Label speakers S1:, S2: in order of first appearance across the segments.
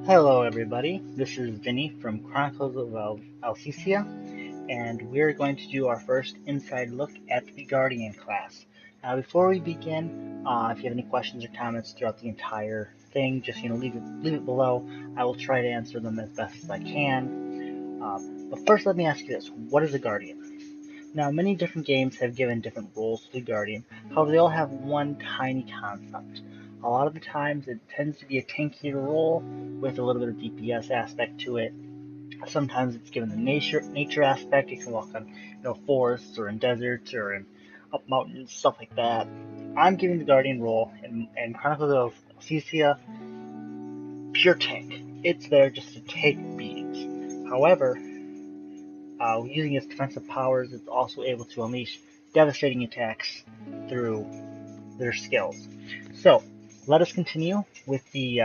S1: Hello everybody, this is Vinny from Chronicles of Elsysia, and we're going to do our first inside look at the Guardian class. Now before we begin, if you have any questions or comments throughout the entire thing, just leave it below. I will try to answer them as best as I can. But first let me ask you this, what is a Guardian? Now many different games have given different roles to the Guardian, however they all have one tiny concept. A lot of the times it tends to be a tankier role with a little bit of DPS aspect to it. Sometimes it's given the nature aspect. You can walk on forests or in deserts or in up mountains, stuff like that. I'm giving the Guardian role in Chronicles of Elsysia pure tank. It's there just to take beatings. However, using its defensive powers, it's also able to unleash devastating attacks through their skills. So, let us continue with the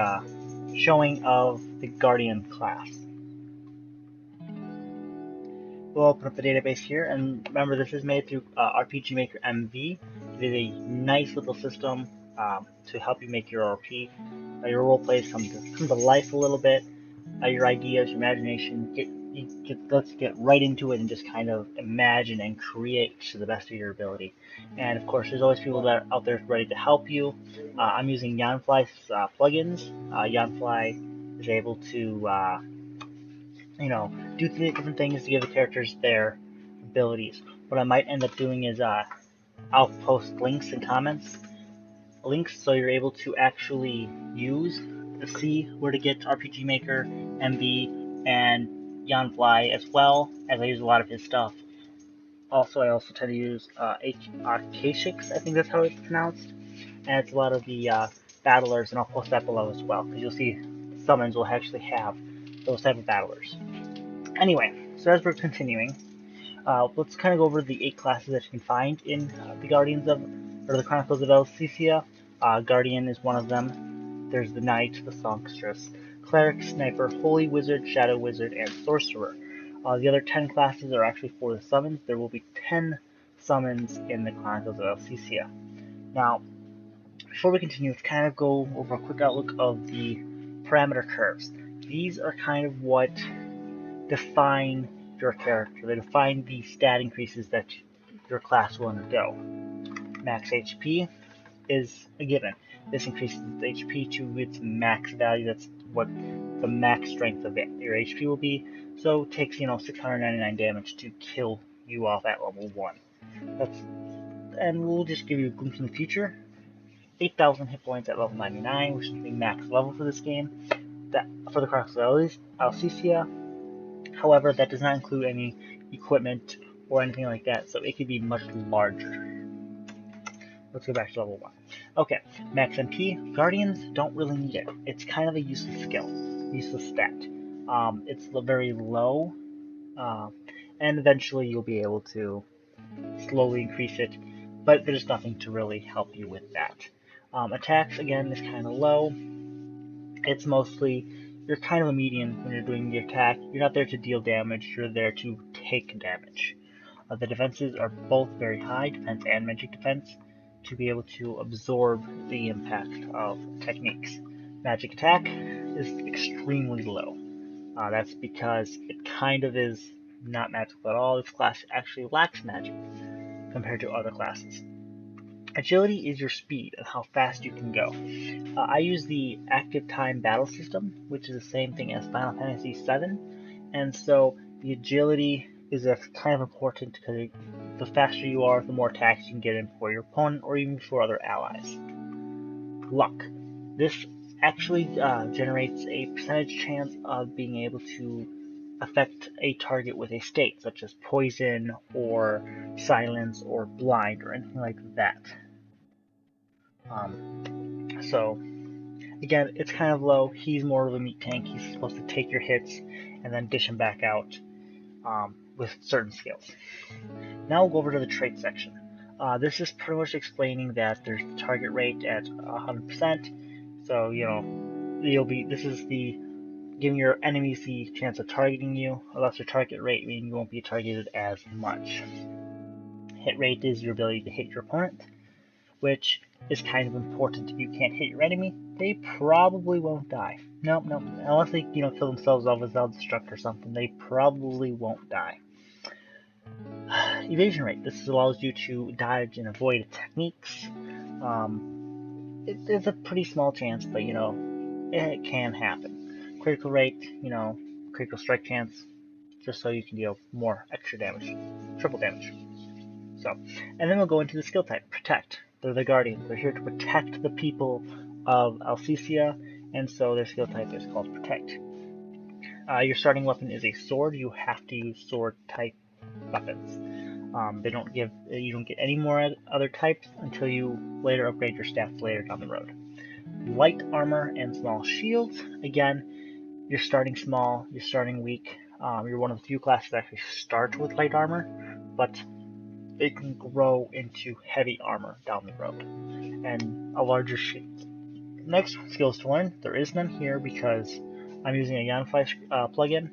S1: showing of the Guardian class. We'll open up the database here, and remember this is made through RPG Maker MV. It is a nice little system to help you make your RP. Your role plays come to life a little bit. Your ideas, your imagination, let's get right into it and just kind of imagine and create to the best of your ability. And of course, there's always people that are out there ready to help you. I'm using Yanfly's plugins. Yanfly is able to do different things to give the characters their abilities. What I might end up doing is I'll post links and comments, links so you're able to actually use to see where to get RPG Maker, MV, and Yanfly, as well as I use a lot of his stuff. Also, I also tend to use Akashix, I think that's how it's pronounced, and it's a lot of the battlers, and I'll post that below as well, because you'll see summons will actually have those type of battlers. Anyway, so as we're continuing, let's kind of go over the 8 classes that you can find in the the Chronicles of Elsysia. Guardian is one of them. There's the Knight, the Songstress, Cleric, Sniper, Holy Wizard, Shadow Wizard, and Sorcerer. The other 10 classes are actually for the summons. There will be 10 summons in the Chronicles of Elsysia. Now, before we continue, let's kind of go over a quick outlook of the parameter curves. These are kind of what define your character. They define the stat increases that your class will undergo. Max HP is a given. This increases its HP to its max value. That's what the max strength of your HP will be. So it takes 699 damage to kill you off at level 1. And we'll just give you a glimpse in the future. 8,000 hit points at level 99, which is the max level for this game. That for the Chronicles of Elsysia. However, that does not include any equipment or anything like that, so it could be much larger. Let's go back to level 1. Okay, max MP. Guardians don't really need it. It's kind of a useless skill, useless stat. It's very low, and eventually you'll be able to slowly increase it, but there's nothing to really help you with that. Attacks, again, is kind of low. It's mostly, you're kind of a median when you're doing the attack. You're not there to deal damage, you're there to take damage. The defenses are both very high, defense and magic defense, to be able to absorb the impact of techniques. Magic attack is extremely low. That's because it kind of is not magical at all. This class actually lacks magic compared to other classes. Agility is your speed and how fast you can go. I use the active time battle system, which is the same thing as Final Fantasy VII, and so the agility is kind of important because the faster you are, the more attacks you can get in for your opponent or even for other allies. Luck. This actually generates a percentage chance of being able to affect a target with a state, such as poison or silence or blind or anything like that. So again, it's kind of low. He's more of a meat tank. He's supposed to take your hits and then dish them back out with certain skills. Now we'll go over to the trait section. This is pretty much explaining that there's the target rate at 100%. So this is the giving your enemies the chance of targeting you. A lesser target rate meaning you won't be targeted as much. Hit rate is your ability to hit your opponent. which is kind of important. If you can't hit your enemy, they probably won't die. Nope, unless they, kill themselves off with self-destruct or something, they probably won't die. Evasion rate. This allows you to dodge and avoid techniques. It's a pretty small chance, but it can happen. Critical rate, critical strike chance, just so you can deal more extra damage, triple damage. So, and then we'll go into the skill type, Protect. They're the Guardians. They're here to protect the people of Elsysia, and so their skill type is called Protect. Your starting weapon is a sword. You have to use sword type weapons. You don't get any more other types until you later upgrade your stats later down the road. Light armor and small shields. Again, you're starting small, you're starting weak. You're one of the few classes that actually start with light armor, but it can grow into heavy armor down the road and a larger shield. Next skills to learn. There is none here because I'm using a Yanfly plugin.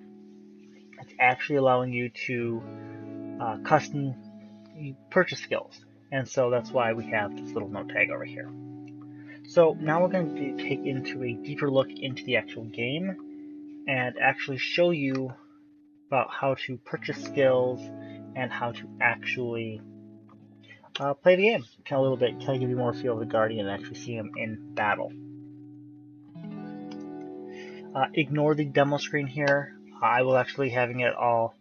S1: It's actually allowing you to custom purchase skills, and so that's why we have this little note tag over here. So now we're going to take into a deeper look into the actual game and actually show you about how to purchase skills and how to actually play the game. Kind of a little bit, kind of give you more feel of the Guardian and actually see him in battle. Ignore the demo screen here. I will actually having it all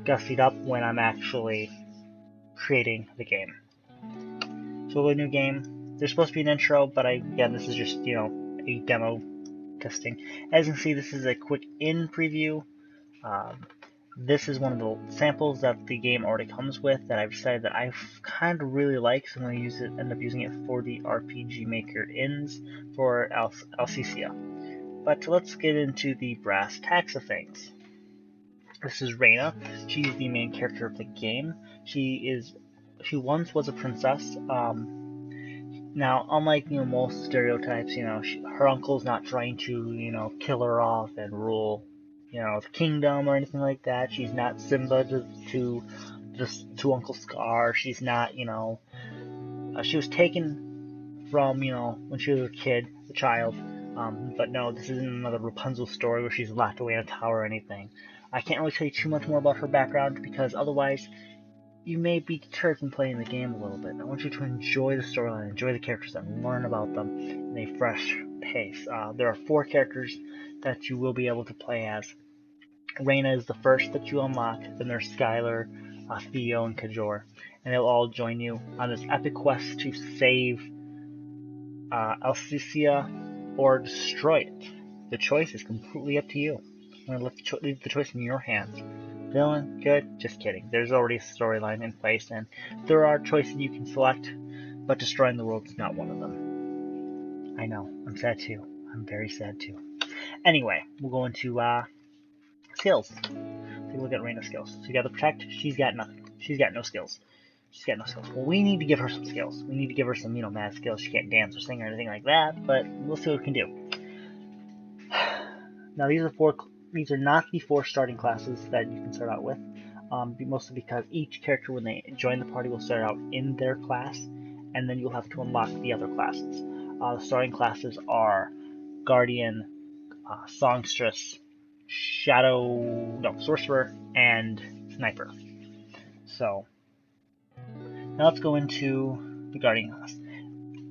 S1: gussied up when I'm actually creating the game. So a new game. There's supposed to be an intro, but again, this is just, a demo testing. As you can see, this is a quick in preview. This is one of the samples that the game already comes with that I've decided that I kind of really like, so I'm going to end up using it for the RPG Maker ins for Elsysia. But let's get into the brass tacks of things. This is Reyna. She's the main character of the game. She once was a princess. Now, unlike most stereotypes, her uncle's not trying to kill her off and rule the kingdom or anything like that. She's not Simba to Uncle Scar. She's not she was taken from when she was a child. But no, this isn't another Rapunzel story where she's locked away in a tower or anything. I can't really tell you too much more about her background because otherwise you may be deterred from playing the game a little bit. I want you to enjoy the storyline, enjoy the characters, and learn about them in a fresh pace. There are 4 characters that you will be able to play as. Reyna is the first that you unlock, then there's Skylar, Theo, and Kajor, and they'll all join you on this epic quest to save Elsysia or destroy it. The choice is completely up to you. I'm going to leave the choice in your hands. Villain, good, just kidding. There's already a storyline in place, and there are choices you can select, but destroying the world is not one of them. I know, I'm sad too. I'm very sad too. Anyway, we'll go into skills. Take a look at Reyna's skills. So you got the Protect, she's got nothing. She's got no skills. Well, we need to give her some skills. We need to give her some, mad skills. She can't dance or sing or anything like that, but we'll see what we can do. Now, these are not the 4 starting classes that you can start out with, mostly because each character, when they join the party, will start out in their class, and then you'll have to unlock the other classes. The starting classes are Guardian, Songstress, Sorcerer, and Sniper. So, now let's go into the Guardian class.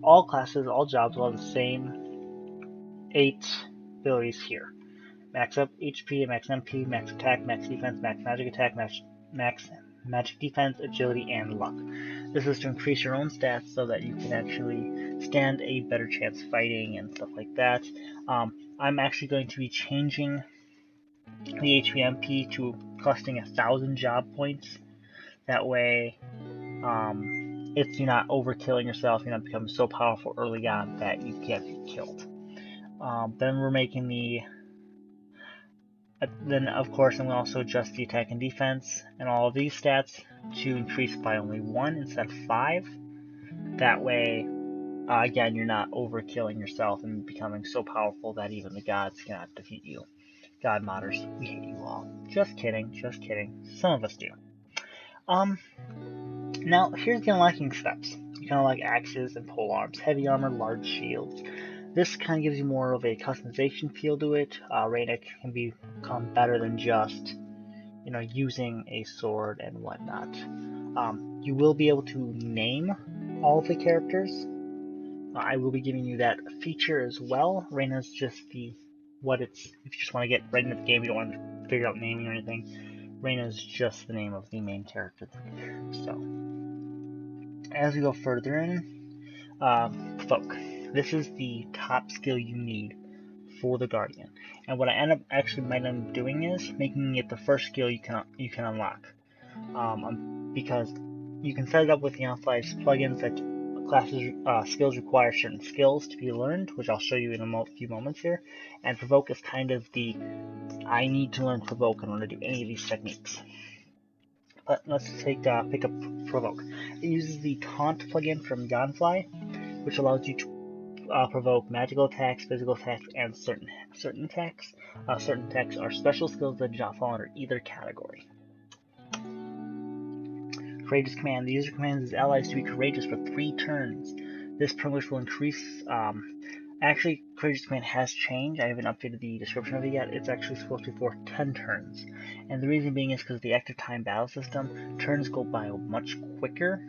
S1: All classes, all jobs will have the same 8 abilities here. Max up HP, max MP, max attack, max defense, max magic attack, max magic defense, agility, and luck. This is to increase your own stats so that you can actually stand a better chance fighting and stuff like that. I'm actually going to be changing the HP MP to costing 1,000 job points. That way, you're not overkilling yourself, you're not becoming so powerful early on that you can't be killed. Then we're making then of course I'm going to also adjust the attack and defense and all of these stats to increase by only 1 instead of 5. That way, again, you're not overkilling yourself and becoming so powerful that even the gods cannot defeat you. God modders, we hate you all. Just kidding. Some of us do. Now, here's the unlocking steps. You can unlock axes and polearms, heavy armor, large shields. This kind of gives you more of a customization feel to it. Reyna can become better than just, using a sword and whatnot. You will be able to name all of the characters. I will be giving you that feature as well. Reyna's just if you just want to get right into the game, you don't want to figure out naming or anything. Reyna's just the name of the main character. So, as we go further in, Provoke. This is the top skill you need for the Guardian. And what I might end up doing is making it the first skill you can unlock. Because you can set it up with the Elsysia's plugins that skills require certain skills to be learned, which I'll show you in a few moments here. And Provoke is kind of I need to learn Provoke in order to do any of these techniques. But let's pick up Provoke. It uses the Taunt plugin from Gonfly, which allows you to provoke magical attacks, physical attacks, and certain attacks. Certain attacks are special skills that do not fall under either category. Courageous command. The user commands his allies to be courageous for 3 turns. This privilege will increase. Actually, courageous command has changed. I haven't updated the description of it yet. It's actually supposed to be for 10 turns. And the reason being is because of the active time battle system, turns go by much quicker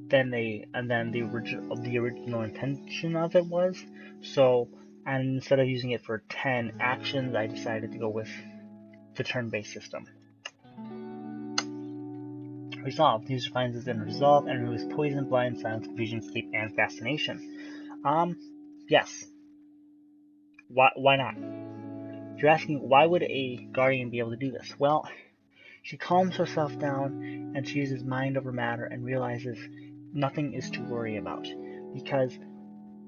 S1: than the original intention of it was. So, and instead of using it for 10 actions, I decided to go with the turn-based system. Resolve. The user finds this in Resolve and removes poison, blind, silence, confusion, sleep, and fascination. Yes. Why not? If you're asking, why would a Guardian be able to do this? Well, she calms herself down and she uses mind over matter and realizes nothing is to worry about. Because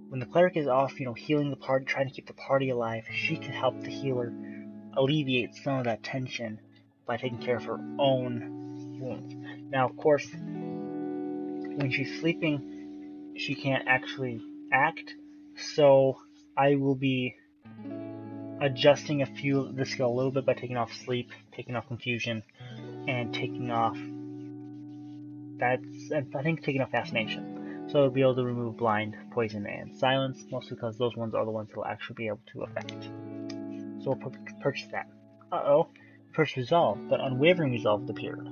S1: when the cleric is off, healing the party, trying to keep the party alive, she can help the healer alleviate some of that tension by taking care of her own wounds. Now, of course, when she's sleeping, she can't actually act, so I will be adjusting the skill a little bit by taking off sleep, taking off confusion, and taking off taking off fascination. So I'll be able to remove blind, poison, and silence, mostly because those ones are the ones that will actually be able to affect. So we'll purchase that. Purchase Resolve, but Unwavering Resolve appeared.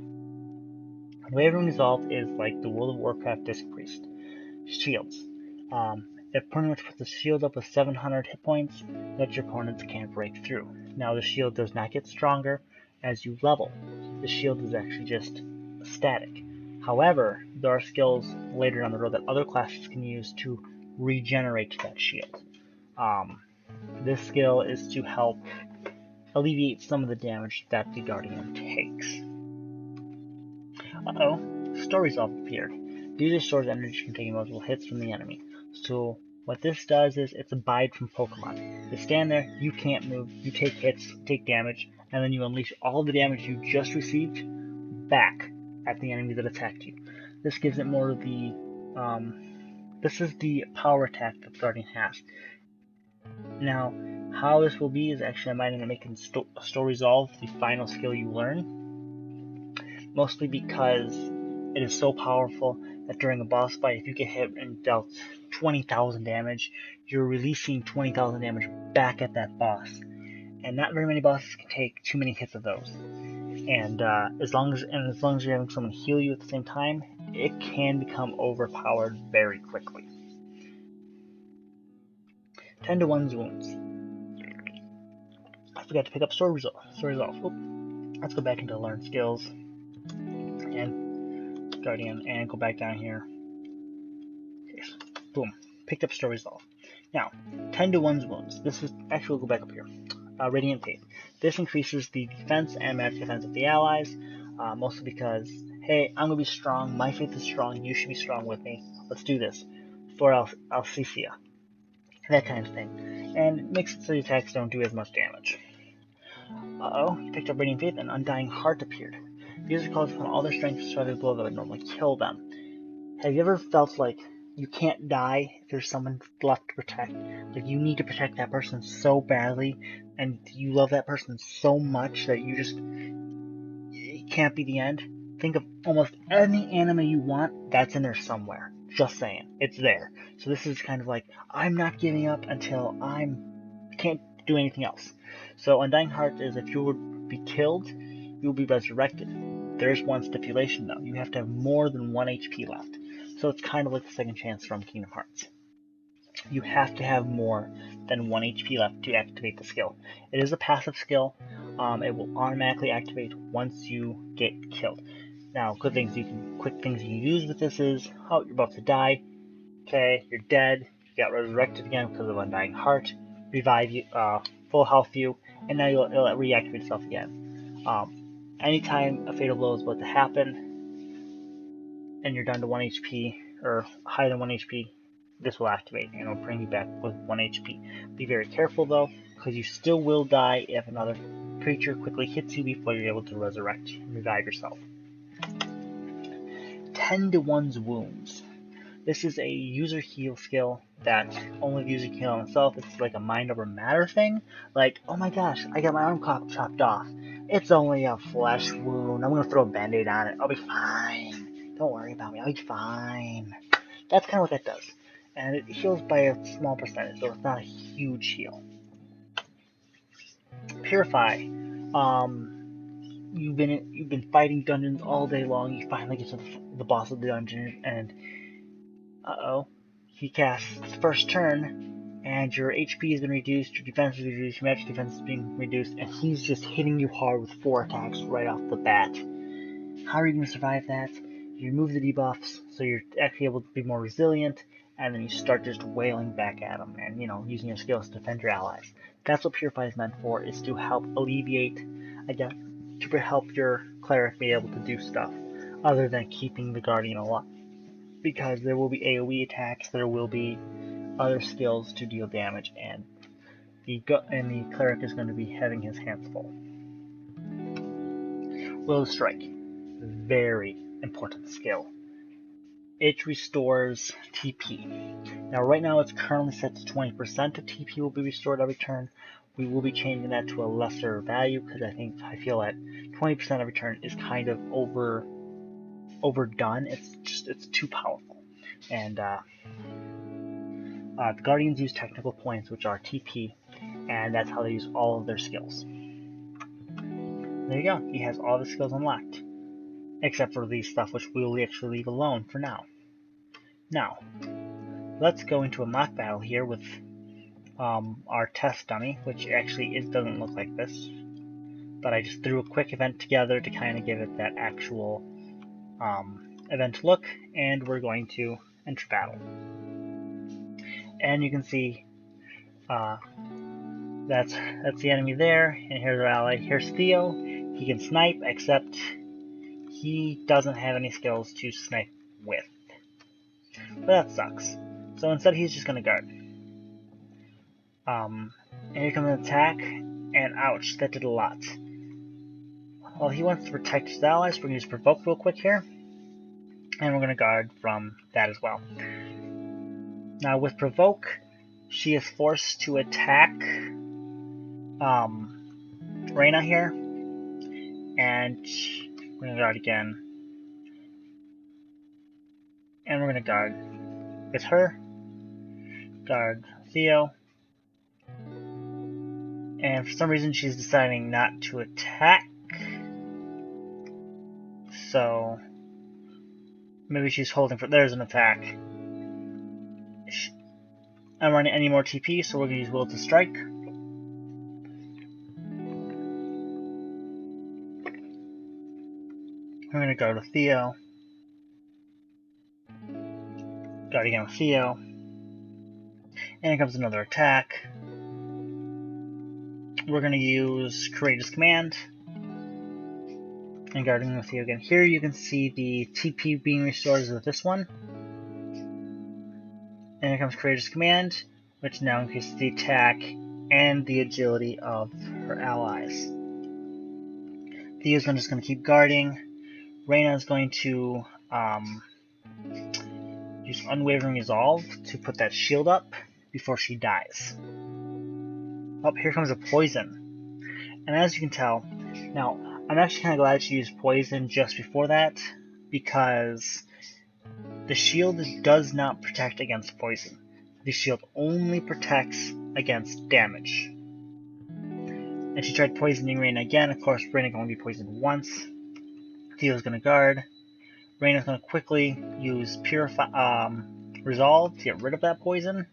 S1: Unwavering Resolve is like the World of Warcraft Disc Priest. Shields. It pretty much puts the shield up with 700 hit points that your opponents can't break through. Now the shield does not get stronger as you level. The shield is actually just static. However, there are skills later down the road that other classes can use to regenerate that shield. This skill is to help alleviate some of the damage that the Guardian takes. Store Resolve appeared. The user stores energy from taking multiple hits from the enemy. So what this does is it's a bide from Pokemon. You stand there, you can't move, you take hits, take damage, and then you unleash all the damage you just received back at the enemy that attacked you. This gives it more of the this is the power attack that the Guardian has. Now, how this will be is actually I might end up making Store Resolve the final skill you learn. Mostly because it is so powerful that during a boss fight, if you get hit and dealt 20,000 damage, you're releasing 20,000 damage back at that boss. And not very many bosses can take too many hits of those. And as long as you're having someone heal you at the same time, it can become overpowered very quickly. 10 to 1's wounds. I forgot to pick up Store Resolve. Let's go back into Learn Skills and Guardian and go back down here. Okay, boom. Picked up Store Resolve. Now, 10 to 1's wounds. This is actually, we'll go back up here. Radiant Faith. This increases the defense and magic defense of the allies, mostly because, hey, I'm gonna be strong. My faith is strong. You should be strong with me. Let's do this for Elsysia. That kind of thing. And it makes it so the attacks don't do as much damage. You picked up Radiant Faith and Undying Heart appeared. The user calls upon all their strength to strike a blow that would normally kill them. Have you ever felt like you can't die if there's someone left to protect? Like you need to protect that person so badly, and you love that person so much that it can't be the end? Think of almost any anime you want, that's in there somewhere. Just saying, it's there. So this is kind of like, I'm not giving up until can't do anything else. So Undying Heart is if you would be killed, you will be resurrected. There's one stipulation though, you have to have more than 1 HP left. So it's kind of like the second chance from Kingdom Hearts. You have to have more than 1 HP left to activate the skill. It is a passive skill. It will automatically activate once you get killed. Now, quick things you can use with this is, oh, you're about to die. Okay, you're dead. You got resurrected again because of Undying Heart. Revive you, full health you, and now it'll reactivate itself again. Anytime a fatal blow is about to happen, and you're down to 1 HP or higher than 1 HP, this will activate and it'll bring you back with 1 HP. Be very careful though, because you still will die if another creature quickly hits you before you're able to resurrect and revive yourself. 10 to 1's wounds. This is a user heal skill that only the user can heal on himself. It's like a mind over matter thing. Like, oh my gosh, I got my arm chopped off. It's only a flesh wound. I'm gonna throw a band-aid on it. I'll be fine. Don't worry about me. I'll be fine. That's kind of what that does. And it heals by a small percentage, so it's not a huge heal. Purify. You've been fighting dungeons all day long. You finally get to the boss of the dungeon, and he casts first turn, and your HP has been reduced, your defense is reduced, your magic defense is being reduced, and he's just hitting you hard with 4 attacks right off the bat. How are you going to survive that? You remove the debuffs, so you're actually able to be more resilient, and then you start just wailing back at him, and using your skills to defend your allies. That's what Purify is meant for, is to help alleviate, to help your cleric be able to do stuff, other than keeping the guardian alive. Because there will be AoE attacks, there will be other skills to deal damage, and the cleric is going to be having his hands full. Will of Strike. Very important skill. It restores TP. Now right now it's currently set to 20% of TP will be restored every turn. We will be changing that to a lesser value because I feel that 20% every turn is kind of overdone. It's too powerful. And the Guardians use technical points, which are TP, and that's how they use all of their skills. There you go. He has all the skills unlocked, except for these stuff, which we'll actually leave alone for now. Now, let's go into a mock battle here with our test dummy, which actually doesn't look like this, but I just threw a quick event together to kind of give it that actual event look, and we're going to enter battle. And you can see that's the enemy there, and here's our ally. Here's Theo. He can snipe, except he doesn't have any skills to snipe with. But that sucks. So instead he's just gonna guard. And here comes an attack, and ouch, that did a lot. Well, he wants to protect his allies, we're gonna use Provoke real quick here. And we're gonna guard from that as well. Now with Provoke, she is forced to attack Reyna here, and we're gonna guard again, and we're gonna guard with her, guard Theo, and for some reason she's deciding not to attack, so maybe she's holding for, there's an attack. I don't run any more TP, so we're gonna use Will to Strike. We're going to go to Theo. Guard again with Theo. And here comes another attack. We're going to use Courageous Command. And guarding with Theo again. Here you can see the TP being restored with this one. And here comes Courageous Command, which now increases the attack and the agility of her allies. Theo's just going to keep guarding. Reyna is going to use Unwavering Resolve to put that shield up before she dies. Oh, here comes a poison. And as you can tell, now I'm actually kind of glad she used poison just before that, because The shield does not protect against poison. The shield only protects against damage. And she tried poisoning Reina again. Of course, Reina can only be poisoned once. Theo's going to guard. Reina's going to quickly use Resolve to get rid of that poison.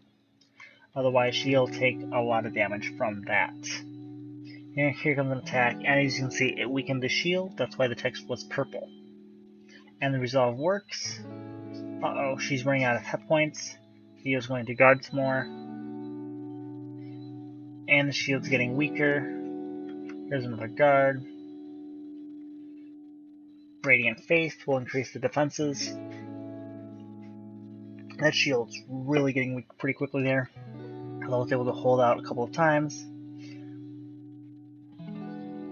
S1: Otherwise, she'll take a lot of damage from that. And here comes an attack, and as you can see, it weakened the shield. That's why the text was purple. And the Resolve works. Uh-oh, she's running out of hit points. Theo's going to guard some more. And the shield's getting weaker. There's another guard. Radiant Faith will increase the defenses. That shield's really getting weak pretty quickly there. Although I was able to hold out a couple of times.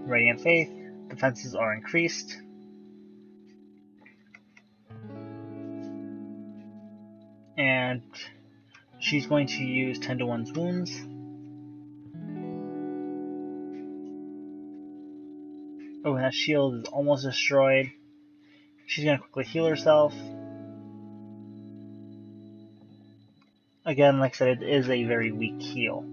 S1: Radiant Faith. Defenses are increased. And she's going to use 10 to 1's wounds. Oh, and that shield is almost destroyed. She's going to quickly heal herself. Again, like I said, it is a very weak heal.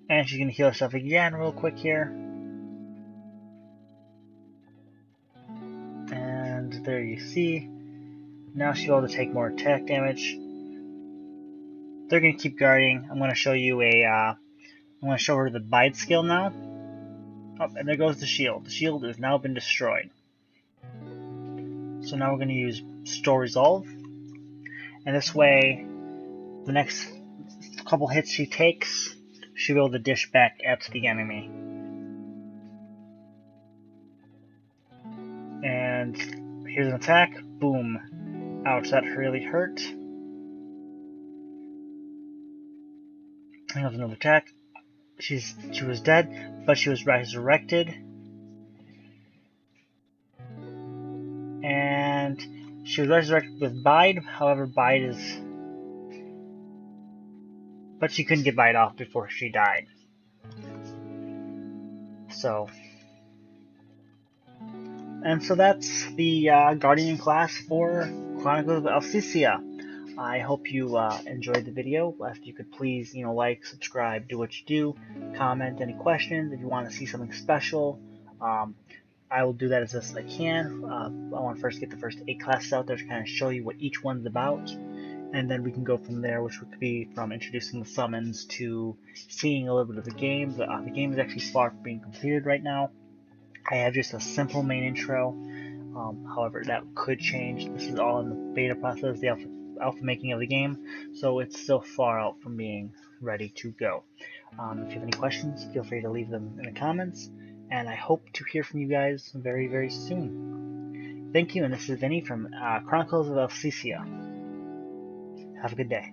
S1: And she's going to heal herself again real quick here. And there you see. Now she'll be able to take more attack damage. They're going to keep guarding. I'm going to show you I'm going to show her the Bide skill now. Oh, and there goes the shield. The shield has now been destroyed. So now we're going to use Store Resolve. And this way, the next couple hits she takes, she'll be able to dish back at the enemy. And here's an attack. Boom. Ouch, that really hurt. Here's another attack. She was dead, but she was resurrected. And she was resurrected with Bide. However, Bide is... But she couldn't get Bide off before she died. So... And so that's the Guardian class for Chronicles of Elsysia. I hope you enjoyed the video. If you could please, like, subscribe, do what you do, comment any questions. If you want to see something special, I will do that as best as I can. I want to first get the first 8 classes out there to kind of show you what each one's about, and then we can go from there, which would be from introducing the summons to seeing a little bit of the game. The game is actually far from being completed right now. I have just a simple main intro. However, that could change. This is all in the beta process, the alpha making of the game, so it's still far out from being ready to go. If you have any questions, feel free to leave them in the comments, and I hope to hear from you guys very, very soon. Thank you, and this is Vinny from Chronicles of Elsysia. Have a good day.